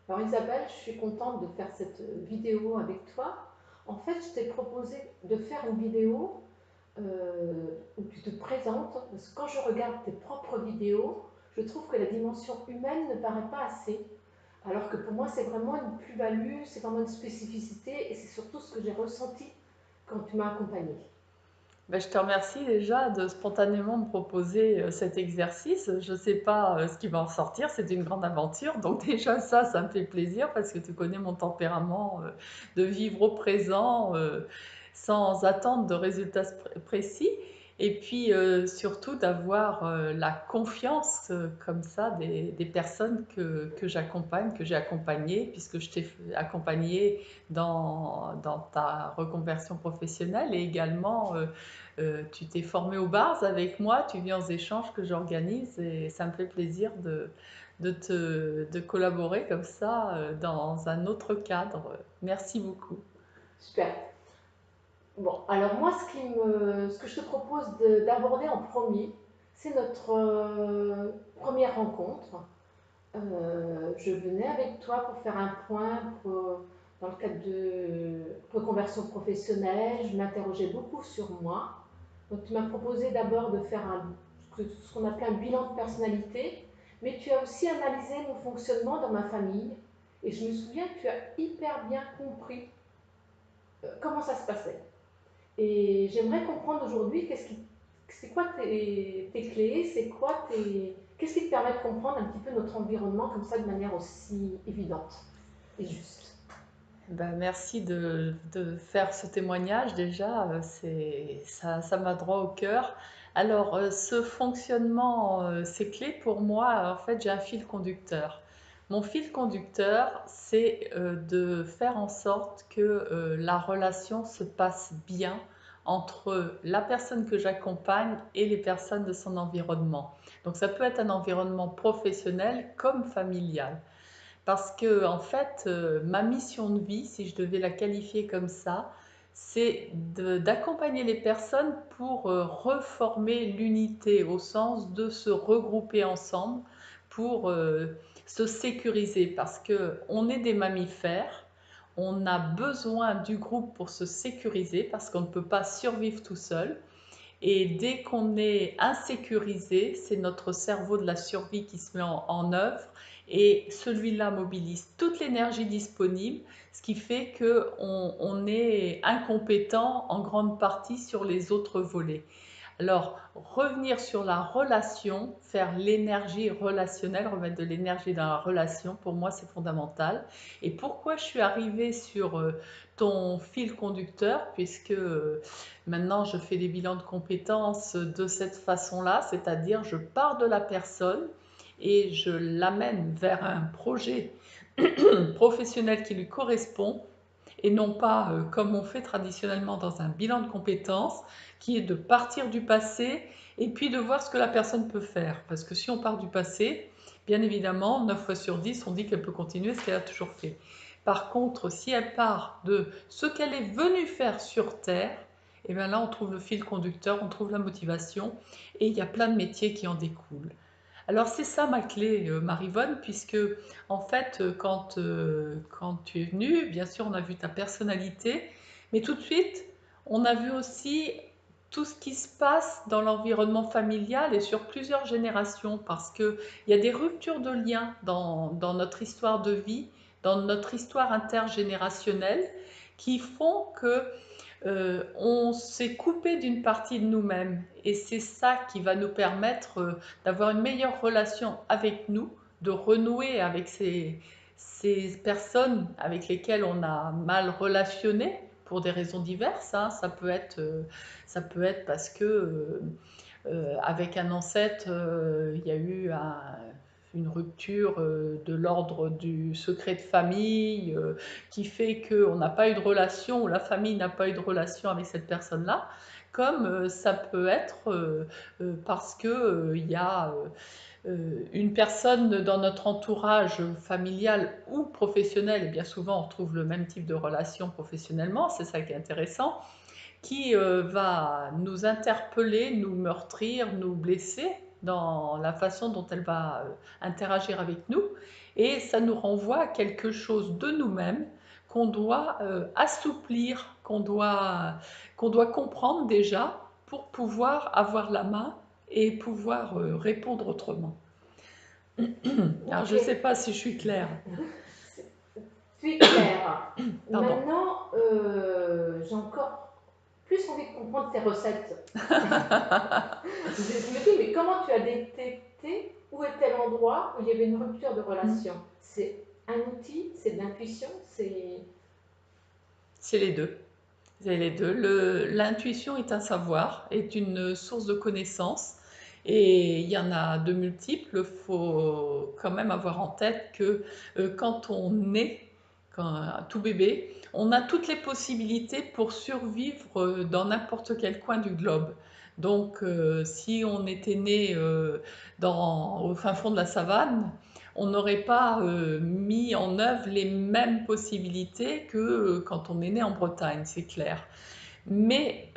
Alors Isabelle, je suis contente de faire cette vidéo avec toi. En fait, je t'ai proposé de faire une vidéo où tu te présentes, parce que quand je regarde tes propres vidéos, je trouve que la dimension humaine ne paraît pas assez. Alors que pour moi, c'est vraiment une plus-value, c'est vraiment une spécificité, et c'est surtout ce que j'ai ressenti quand tu m'as accompagnée. Ben, je te remercie déjà de spontanément me proposer cet exercice. Je ne sais pas ce qui va en sortir, c'est une grande aventure. Donc déjà ça me fait plaisir parce que tu connais mon tempérament de vivre au présent sans attendre de résultats précis. Et puis surtout d'avoir la confiance comme ça des personnes que j'accompagne, que j'ai accompagnées, puisque je t'ai accompagné dans ta reconversion professionnelle et également tu t'es formé au bars avec moi, tu viens aux échanges que j'organise et ça me fait plaisir de collaborer comme ça dans un autre cadre. Merci beaucoup. Super. Bon, alors moi, ce que je te propose d'aborder en premier, c'est notre première rencontre. Je venais avec toi pour faire un point dans le cadre de reconversion professionnelle. Je m'interrogeais beaucoup sur moi. Donc, tu m'as proposé d'abord de faire ce qu'on appelait un bilan de personnalité, mais tu as aussi analysé mon fonctionnement dans ma famille. Et je me souviens que tu as hyper bien compris comment ça se passait. Et j'aimerais comprendre aujourd'hui c'est quoi tes clés, qu'est-ce qui te permet de comprendre un petit peu notre environnement comme ça de manière aussi évidente et juste. Ben, merci de faire ce témoignage déjà, ça m'a droit au cœur. Alors, ce fonctionnement, c'est clé pour moi. En fait, j'ai un fil conducteur. Mon fil conducteur, c'est de faire en sorte que la relation se passe bien entre la personne que j'accompagne et les personnes de son environnement. Donc, ça peut être un environnement professionnel comme familial. Parce que en fait, ma mission de vie, si je devais la qualifier comme ça, c'est d'accompagner les personnes pour reformer l'unité au sens de se regrouper ensemble pour se sécuriser. Parce que on est des mammifères, on a besoin du groupe pour se sécuriser parce qu'on ne peut pas survivre tout seul. Et dès qu'on est insécurisé, c'est notre cerveau de la survie qui se met en œuvre et celui-là mobilise toute l'énergie disponible, ce qui fait qu'on est incompétent en grande partie sur les autres volets. Alors, revenir sur la relation, faire l'énergie relationnelle, remettre de l'énergie dans la relation, pour moi, c'est fondamental. Et pourquoi je suis arrivée sur ton fil conducteur, puisque maintenant je fais des bilans de compétences de cette façon-là, c'est-à-dire je pars de la personne et je l'amène vers un projet professionnel qui lui correspond et non pas comme on fait traditionnellement dans un bilan de compétences, qui est de partir du passé et puis de voir ce que la personne peut faire. Parce que si on part du passé, bien évidemment, 9 fois sur 10, on dit qu'elle peut continuer ce qu'elle a toujours fait. Par contre, si elle part de ce qu'elle est venue faire sur Terre, et bien là, on trouve le fil conducteur, on trouve la motivation, et il y a plein de métiers qui en découlent. Alors c'est ça ma clé, Marivonne, puisque en fait, quand tu es venue, bien sûr, on a vu ta personnalité, mais tout de suite, on a vu aussi tout ce qui se passe dans l'environnement familial et sur plusieurs générations, parce qu'il y a des ruptures de liens dans notre histoire de vie, dans notre histoire intergénérationnelle, qui font que on s'est coupé d'une partie de nous-mêmes et c'est ça qui va nous permettre d'avoir une meilleure relation avec nous, de renouer avec ces personnes avec lesquelles on a mal relationné pour des raisons diverses, hein. Ça peut être parce que avec un ancêtre, il y a eu une rupture de l'ordre du secret de famille qui fait qu'on n'a pas eu de relation ou la famille n'a pas eu de relation avec cette personne-là, comme ça peut être parce que il y a une personne dans notre entourage familial ou professionnel, et bien souvent on retrouve le même type de relation professionnellement, c'est ça qui est intéressant, qui va nous interpeller, nous meurtrir, nous blesser. dans la façon dont elle va interagir avec nous, et ça nous renvoie à quelque chose de nous-mêmes qu'on doit assouplir, qu'on doit comprendre déjà pour pouvoir avoir la main et pouvoir répondre autrement. Alors, je ne sais Ok, pas si je suis claire. tu es claire. Pardon. Maintenant, j'ai encore plus envie de comprendre tes recettes. Je me dis, mais comment tu as détecté où était l'endroit où il y avait une rupture de relation? C'est un outil, c'est de l'intuition, c'est... C'est les deux. C'est les deux. L'intuition est un savoir, est une source de connaissances, et il y en a de multiples. Il faut quand même avoir en tête que quand on est, quand un tout bébé, on a toutes les possibilités pour survivre dans n'importe quel coin du globe. Donc, si on était né au fin fond de la savane, on n'aurait pas mis en œuvre les mêmes possibilités que quand on est né en Bretagne, c'est clair. Mais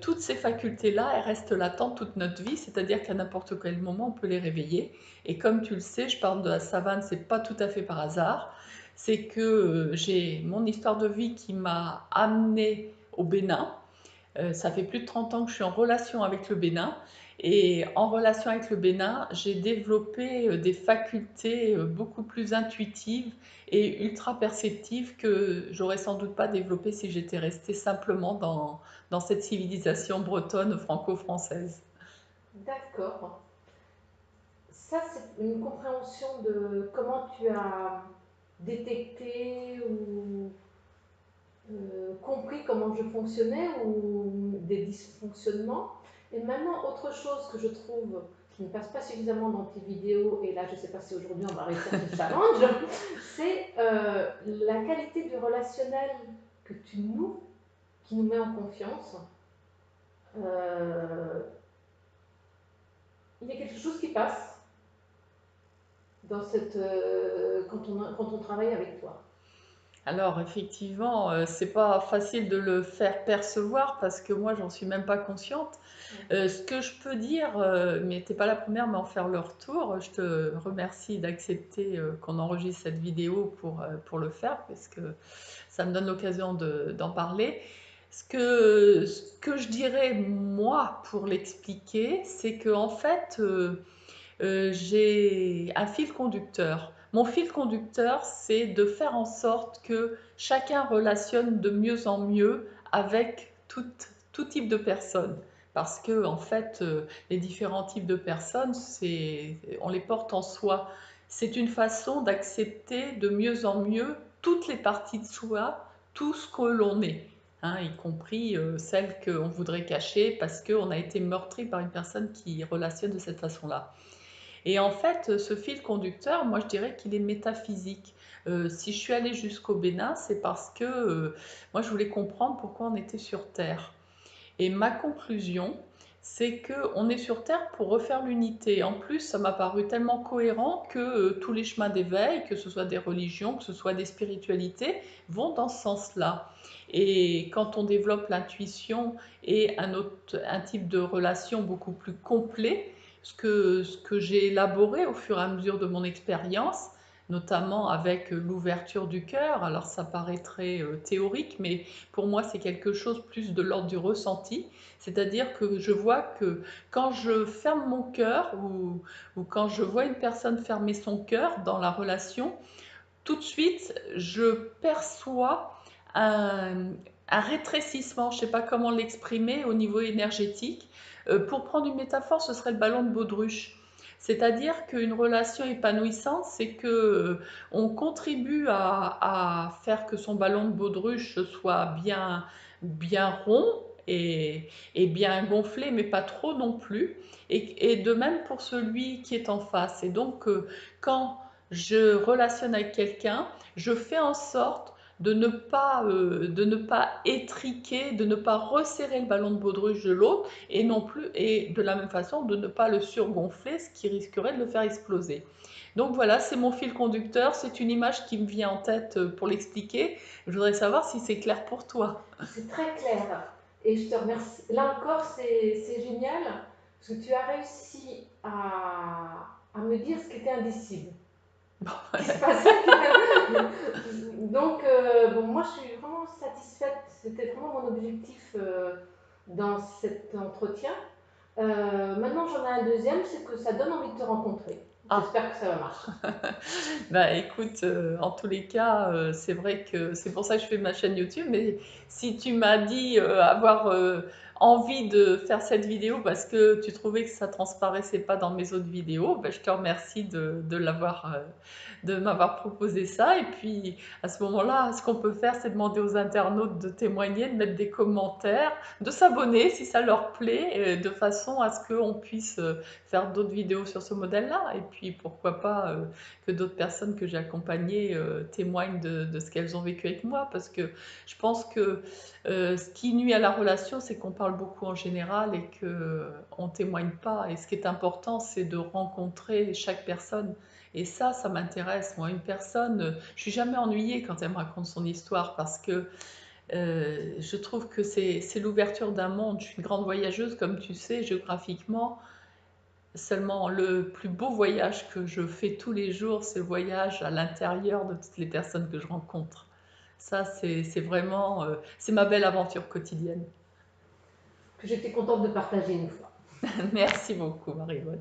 toutes ces facultés-là, elles restent latentes toute notre vie, c'est-à-dire qu'à n'importe quel moment, on peut les réveiller. Et comme tu le sais, je parle de la savane, c'est pas tout à fait par hasard. C'est que j'ai mon histoire de vie qui m'a amenée au Bénin. Ça fait plus de 30 ans que je suis en relation avec le Bénin. Et en relation avec le Bénin, j'ai développé des facultés beaucoup plus intuitives et ultra perceptives que j'aurais sans doute pas développées si j'étais restée simplement dans cette civilisation bretonne franco-française. D'accord. Ça, c'est une compréhension de comment tu as détecté ou compris comment je fonctionnais ou des dysfonctionnements. Et maintenant, autre chose que je trouve qui ne passe pas suffisamment dans tes vidéos, et là je ne sais pas si aujourd'hui on va réussir ce challenge, c'est la qualité du relationnel que tu noues, qui nous met en confiance. Euh, il y a quelque chose qui passe dans cette, quand on travaille avec toi. Alors effectivement, c'est pas facile de le faire percevoir parce que moi j'en suis même pas consciente. Ce que je peux dire, mais tu pas la première à m'en faire le retour, je te remercie d'accepter, qu'on enregistre cette vidéo pour le faire parce que ça me donne l'occasion d'en parler. Ce que je dirais moi pour l'expliquer, c'est qu'en fait, j'ai un fil conducteur. Mon fil conducteur, c'est de faire en sorte que chacun relationne de mieux en mieux avec tout type de personnes. Parce que, en fait, les différents types de personnes, on les porte en soi. C'est une façon d'accepter de mieux en mieux toutes les parties de soi, tout ce que l'on est, hein, y compris celles qu'on voudrait cacher parce qu'on a été meurtri par une personne qui relationne de cette façon-là. Et en fait, ce fil conducteur, moi je dirais qu'il est métaphysique. Si je suis allée jusqu'au Bénin, c'est parce que moi je voulais comprendre pourquoi on était sur Terre. Et ma conclusion, c'est qu'on est sur Terre pour refaire l'unité. En plus, ça m'a paru tellement cohérent que tous les chemins d'éveil, que ce soit des religions, que ce soit des spiritualités, vont dans ce sens-là. Et quand on développe l'intuition et un type de relation beaucoup plus complet, ce que j'ai élaboré au fur et à mesure de mon expérience, notamment avec l'ouverture du cœur. Alors ça paraît très théorique, mais pour moi c'est quelque chose plus de l'ordre du ressenti. C'est-à-dire que je vois que quand je ferme mon cœur ou quand je vois une personne fermer son cœur dans la relation, tout de suite je perçois un, un rétrécissement, je ne sais pas comment l'exprimer au niveau énergétique. Pour prendre une métaphore, ce serait le ballon de baudruche. C'est-à-dire qu'une relation épanouissante, c'est que on contribue à faire que son ballon de baudruche soit bien rond et bien gonflé, mais pas trop non plus. Et de même pour celui qui est en face. Et donc, quand je relationne avec quelqu'un, je fais en sorte de ne pas étriquer, de ne pas resserrer le ballon de baudruche de l'autre et non plus, et de la même façon, de ne pas le surgonfler, ce qui risquerait de le faire exploser. Donc voilà, c'est mon fil conducteur, c'est une image qui me vient en tête pour l'expliquer. Je voudrais savoir si c'est clair pour toi. C'est très clair. Et je te remercie. Là encore, c'est génial. parce que tu as réussi à me dire ce qui était indicible, ce qui se passait. Donc, bon, moi, je suis vraiment satisfaite. C'était vraiment mon objectif dans cet entretien. Maintenant, j'en ai un deuxième, c'est que ça donne envie de te rencontrer. Ah, J'espère que ça va marcher. bah écoute, en tous les cas, c'est vrai que c'est pour ça que je fais ma chaîne YouTube, mais si tu m'as dit avoir envie de faire cette vidéo parce que tu trouvais que ça transparaissait pas dans mes autres vidéos, bah, je te remercie de l'avoir, de m'avoir proposé ça. Et puis à ce moment-là, ce qu'on peut faire, c'est demander aux internautes de témoigner, de mettre des commentaires, de s'abonner si ça leur plaît, de façon à ce qu'on puisse faire d'autres vidéos sur ce modèle-là. Et puis pourquoi pas que d'autres personnes que j'ai accompagnées témoignent de ce qu'elles ont vécu avec moi, parce que je pense que ce qui nuit à la relation, c'est qu'on parle beaucoup en général et qu'on ne témoigne pas. Et ce qui est important, c'est de rencontrer chaque personne. Et ça m'intéresse. Moi, une personne, je suis jamais ennuyée quand elle me raconte son histoire, parce que je trouve que c'est l'ouverture d'un monde. Je suis une grande voyageuse, comme tu sais, géographiquement. Seulement, le plus beau voyage que je fais tous les jours, c'est le voyage à l'intérieur de toutes les personnes que je rencontre. Ça, c'est vraiment, c'est ma belle aventure quotidienne. Que j'étais contente de partager une fois. Merci beaucoup, Marie-Vonne.